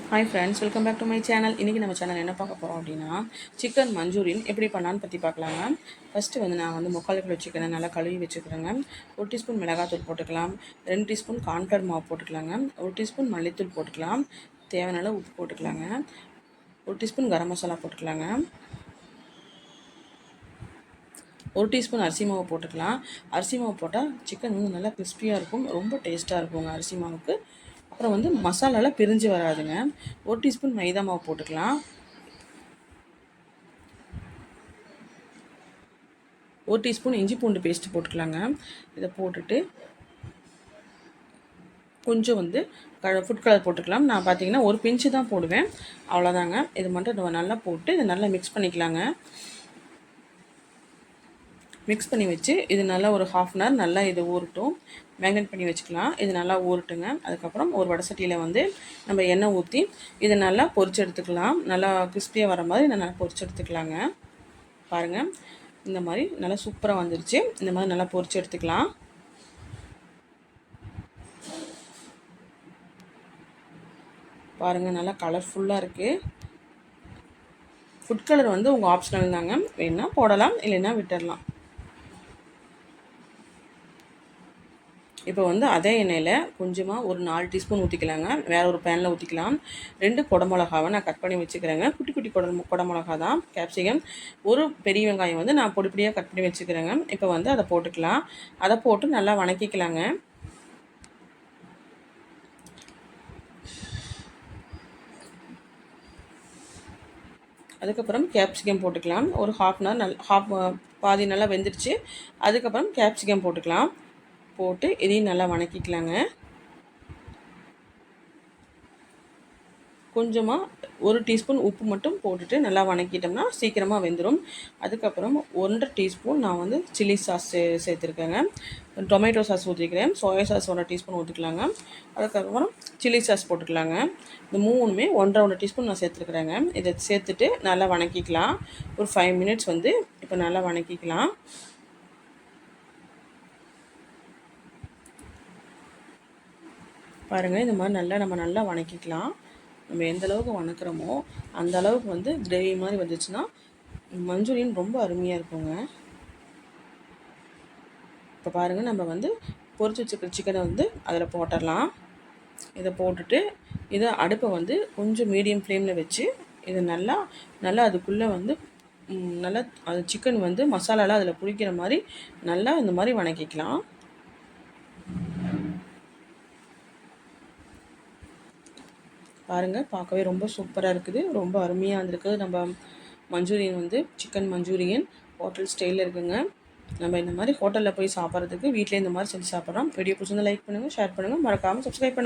Hi friends, welcome back to my channel. இன்றைக்கி நம்ம channel என்ன பார்க்க போகிறோம் அப்படின்னா, சிக்கன் மஞ்சூரியன் எப்படி பண்ணலான்னு பற்றி பார்க்கலாங்க. ஃபஸ்ட்டு வந்து நான் வந்து 3/4 கிலோ சிக்கனை நல்லா கழுவி வச்சுக்கிறேங்க. 1 டீஸ்பூன் மிளகாத்தூள் போட்டுக்கலாம், 2 டீஸ்பூன் கார்ன்ஃப்ளவர் மாவு போட்டுக்கலாங்க, 1 டீஸ்பூன் மல்லித்தூள் போட்டுக்கலாம், தேவையான அளவு உப்பு போட்டுக்கலாங்க, 1 டீஸ்பூன் கரம் மசாலா போட்டுக்கலாங்க, 1 டீஸ்பூன் அரிசி மாவு போட்டுக்கலாம். அரிசி மாவு போட்டால் சிக்கன் வந்து நல்லா கிறிஸ்பியாக இருக்கும், ரொம்ப டேஸ்ட்டாக இருக்குங்க அரிசி மாவுக்கு. அப்புறம் வந்து மசாலாலாம் பிரிஞ்சு வராதுங்க. 1 டீஸ்பூன் மைதா மாவு போட்டுக்கலாம், 1 டீஸ்பூன் இஞ்சி பூண்டு பேஸ்ட்டு போட்டுக்கலாங்க. இதை போட்டுட்டு கொஞ்சம் வந்து ஃபுட் கலர் போட்டுக்கலாம். நான் பார்த்தீங்கன்னா ஒரு பிஞ்சு தான் போடுவேன், அவ்வளோதாங்க. இது மட்டும் நல்லா போட்டு இதை நல்லா மிக்ஸ் பண்ணிக்கலாங்க. மிக்ஸ் பண்ணி வச்சு இது நல்லா ஒரு 1/2 அன் ஹவர் நல்லா இது ஊறட்டும், மேக்னேட் பண்ணி வச்சுக்கலாம். இது நல்லா ஊறட்டுங்க. அதுக்கப்புறம் ஒரு வடை சட்டியில் வந்து நம்ம எண்ணெய் ஊற்றி இதை நல்லா பொரிச்சு எடுத்துக்கலாம். நல்லா கிறிஸ்பியாக வர மாதிரி நல்லா பொரிச்சு எடுத்துக்கலாங்க. பாருங்கள், இந்த மாதிரி நல்லா சூப்பராக வந்துருச்சு. இந்த மாதிரி நல்லா பொரிச்சு எடுத்துக்கலாம். பாருங்கள், நல்லா கலர்ஃபுல்லாக இருக்குது. ஃபுட் கலர் வந்து உங்கள் ஆப்ஷனல் தாங்க, வேணுன்னா போடலாம், இல்லைன்னா விட்டுடலாம். இப்போ வந்து அதே எண்ணெயில் கொஞ்சமாக ஒரு 4 டீஸ்பூன் ஊற்றிக்கலாங்க. வேறு ஒரு பேனில் ஊற்றிக்கலாம். 2 குடமிளகாவை நான் கட் பண்ணி வச்சுக்கிறேங்க. குட்டி குட்டி குடமிளகா தான். கேப்சிகம், ஒரு பெரிய வெங்காயம் வந்து நான் பொடி பொடியாக கட் பண்ணி வச்சுக்கிறேங்க. இப்போ வந்து அதை போட்டுக்கலாம். அதை போட்டு நல்லா வணக்கிக்கலாங்க. அதுக்கப்புறம் கேப்சிகம் போட்டுக்கலாம். ஒரு 1/2 அன் ஹவர் பாதி நல்லா வெந்துடுச்சு. அதுக்கப்புறம் கேப்சிகம் போட்டுக்கலாம். போட்டு இதையும் நல்லா வணக்கிக்கலாங்க. கொஞ்சமாக 1 டீஸ்பூன் உப்பு மட்டும் போட்டுட்டு நல்லா வணக்கிட்டோம்னா சீக்கிரமாக வெந்துடும். அதுக்கப்புறம் 1/2 டீஸ்பூன் நான் வந்து சில்லி சாஸ் சேர்த்துருக்கேங்க. டொமேட்டோ சாஸ் ஊற்றிக்கிறேன். சோயா சாஸ் 1 டீஸ்பூன் ஊற்றிக்கலாங்க. அதுக்கப்புறம் சில்லி சாஸ் போட்டுக்கலாங்க. இந்த மூணுமே 1 டீஸ்பூன் நான் சேர்த்துருக்குறேங்க. இதை சேர்த்துட்டு நல்லா வணக்கிக்கலாம். ஒரு 5 மினிட்ஸ் வந்து இப்போ நல்லா வணக்கிக்கலாம். பாருங்கள், இந்த மாதிரி நம்ம நல்லா வணக்கிக்கலாம். நம்ம எந்த அளவுக்கு வணக்கிறோமோ அந்த அளவுக்கு வந்து கிரேவி மாதிரி வந்துச்சுன்னா மஞ்சூரியன் ரொம்ப அருமையாக இருக்குங்க. இப்போ பாருங்கள், நம்ம வந்து பொரிச்சு வச்சுக்கிற சிக்கனை வந்து அதில் போட்டுடலாம். இதை போட்டுட்டு இதை அடுப்பை வந்து கொஞ்சம் மீடியம் ஃப்ளேமில் வச்சு இதை நல்லா அதுக்குள்ளே வந்து நல்லா அது சிக்கன் வந்து மசாலாலாம் அதில் பிடிக்கிற மாதிரி நல்லா இந்த மாதிரி வணக்கிக்கலாம். பாருங்கள், பார்க்கவே ரொம்ப சூப்பராக இருக்குது, ரொம்ப அருமையாக வந்திருக்குது. நம்ம மஞ்சூரியன் வந்து சிக்கன் மஞ்சூரியன் ஹோட்டல் ஸ்டைலில் இருக்குங்க. நம்ம இந்த மாதிரி ஹோட்டலில் போய் சாப்பிட்றதுக்கு வீட்டிலே இந்த மாதிரி செஞ்சு சாப்பிட்றோம். வீடியோ பிடிச்சிருந்தா லைக் பண்ணுங்கள், ஷேர் பண்ணுங்கள், மறக்காமல் சப்ஸ்கிரைப் பண்ணுங்கள்.